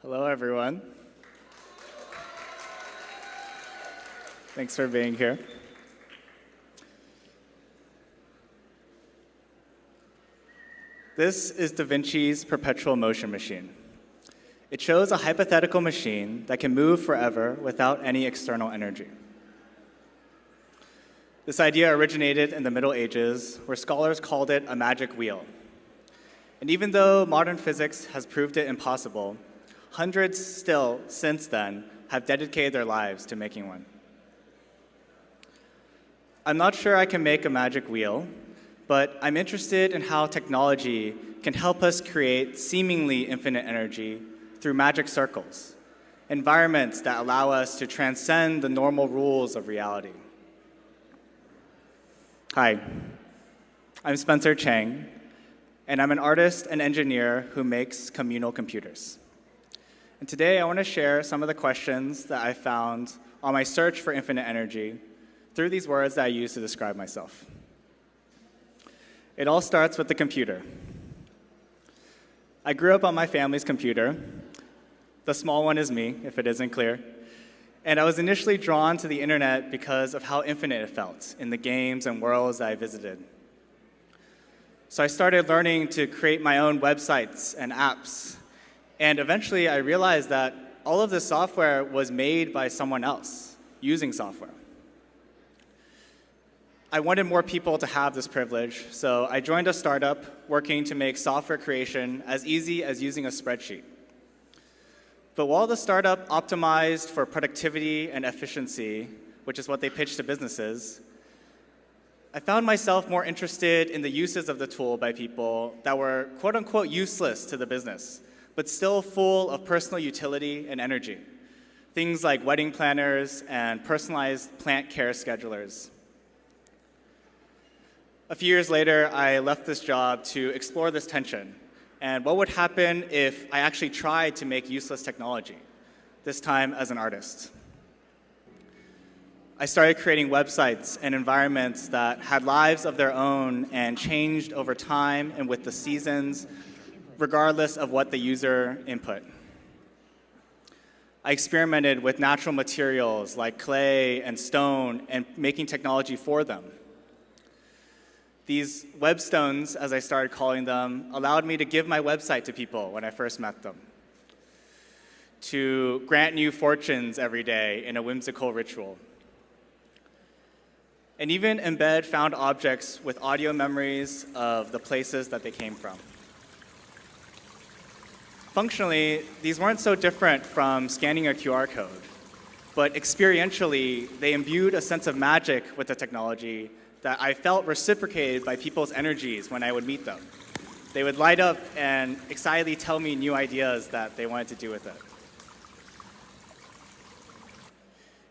Hello, everyone. Thanks for being here. This is Da Vinci's perpetual motion machine. It shows a hypothetical machine that can move forever without any external energy. This idea originated in the Middle Ages, where scholars called it a magic wheel. And even though modern physics has proved it impossible, hundreds still, since then, have dedicated their lives to making one. I'm not sure I can make a magic wheel, but I'm interested in how technology can help us create seemingly infinite energy through magic circles, environments that allow us to transcend the normal rules of reality. Hi, I'm Spencer Chang, and I'm an artist and engineer who makes communal computers. And today I want to share some of the questions that I found on my search for infinite energy through these words that I use to describe myself. It all starts with the computer. I grew up on my family's computer. The small one is me, if it isn't clear. And I was initially drawn to the internet because of how infinite it felt in the games and worlds that I visited. So I started learning to create my own websites and apps. And eventually I realized that all of this software was made by someone else using software. I wanted more people to have this privilege, so I joined a startup working to make software creation as easy as using a spreadsheet. But while the startup optimized for productivity and efficiency, which is what they pitched to businesses, I found myself more interested in the uses of the tool by people that were quote-unquote useless to the business, but still full of personal utility and energy. Things like wedding planners and personalized plant care schedulers. A few years later, I left this job to explore this tension and what would happen if I actually tried to make useless technology, this time as an artist. I started creating websites and environments that had lives of their own and changed over time and with the seasons, regardless of what the user input. I experimented with natural materials like clay and stone and making technology for them. These webstones, as I started calling them, allowed me to give my website to people when I first met them, to grant new fortunes every day in a whimsical ritual, and even embed found objects with audio memories of the places that they came from. Functionally, these weren't so different from scanning a QR code, but experientially, they imbued a sense of magic with the technology that I felt reciprocated by people's energies when I would meet them. They would light up and excitedly tell me new ideas that they wanted to do with it.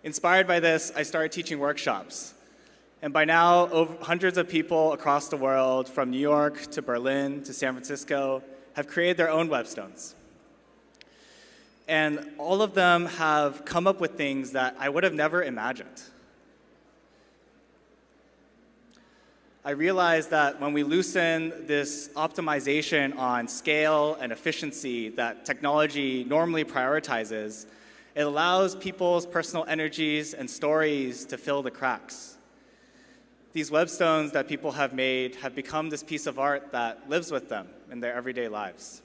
Inspired by this, I started teaching workshops. And by now, hundreds of people across the world, from New York to Berlin to San Francisco, have created their own webstones. And all of them have come up with things that I would have never imagined. I realized that when we loosen this optimization on scale and efficiency that technology normally prioritizes, it allows people's personal energies and stories to fill the cracks. These webstones that people have made have become this piece of art that lives with them in their everyday lives.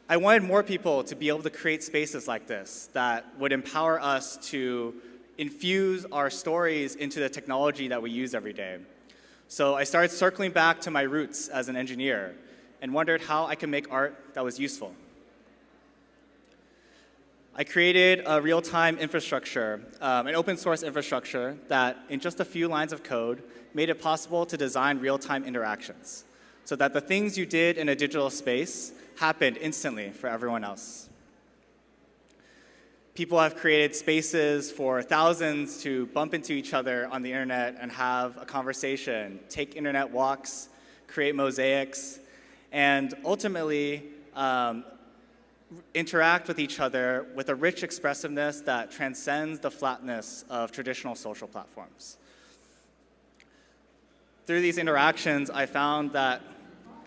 I wanted more people to be able to create spaces like this that would empower us to infuse our stories into the technology that we use every day. So I started circling back to my roots as an engineer and wondered how I could make art that was useful. I created a real-time infrastructure, an open source infrastructure that in just a few lines of code made it possible to design real-time interactions so that the things you did in a digital space happened instantly for everyone else. People have created spaces for thousands to bump into each other on the internet and have a conversation, take internet walks, create mosaics, and ultimately interact with each other with a rich expressiveness that transcends the flatness of traditional social platforms. Through these interactions, I found that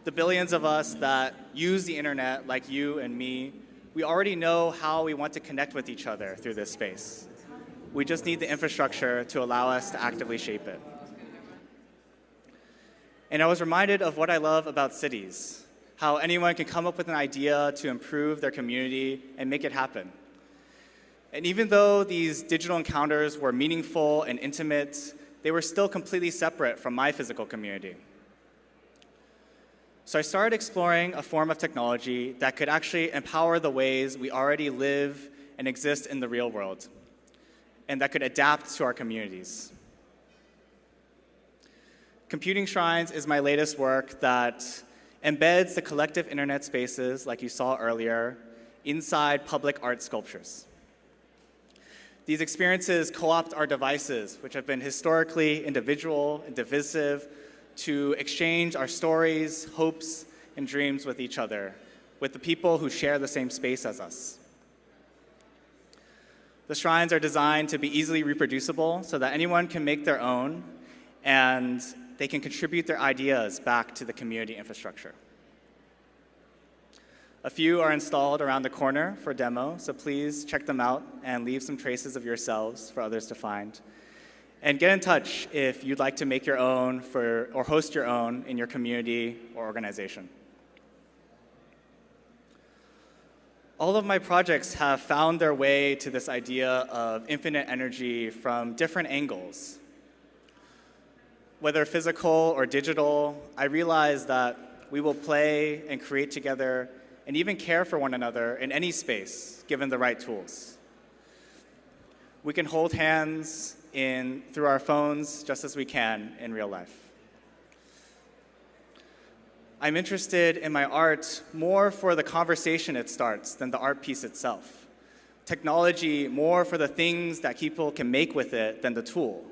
the billions of us that use the internet, like you and me, we already know how we want to connect with each other through this space. We just need the infrastructure to allow us to actively shape it. And I was reminded of what I love about cities, how anyone can come up with an idea to improve their community and make it happen. And even though these digital encounters were meaningful and intimate, they were still completely separate from my physical community. So I started exploring a form of technology that could actually empower the ways we already live and exist in the real world, and that could adapt to our communities. Computing Shrines is my latest work that embeds the collective internet spaces, like you saw earlier, inside public art sculptures. These experiences co-opt our devices, which have been historically individual and divisive, to exchange our stories, hopes, and dreams with each other, with the people who share the same space as us. The shrines are designed to be easily reproducible so that anyone can make their own, and they can contribute their ideas back to the community infrastructure. A few are installed around the corner for demo, so please check them out and leave some traces of yourselves for others to find. And get in touch if you'd like to make your own or host your own in your community or organization. All of my projects have found their way to this idea of infinite energy from different angles. Whether physical or digital, I realize that we will play and create together and even care for one another in any space, given the right tools. We can hold hands through our phones just as we can in real life. I'm interested in my art more for the conversation it starts than the art piece itself. Technology more for the things that people can make with it than the tool,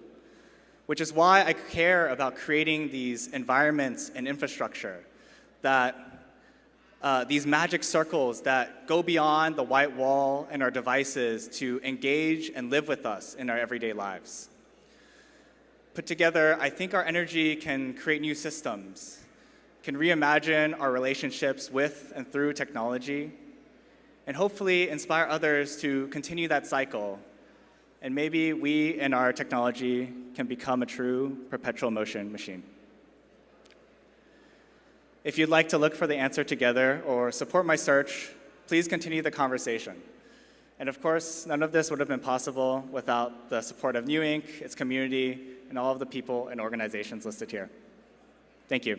which is why I care about creating these environments and infrastructure, these magic circles that go beyond the white wall and our devices to engage and live with us in our everyday lives. Put together, I think our energy can create new systems, can reimagine our relationships with and through technology, and hopefully inspire others to continue that cycle. And maybe we and our technology can become a true perpetual motion machine. If you'd like to look for the answer together or support my search, please continue the conversation. And of course, none of this would have been possible without the support of New Inc., its community, and all of the people and organizations listed here. Thank you.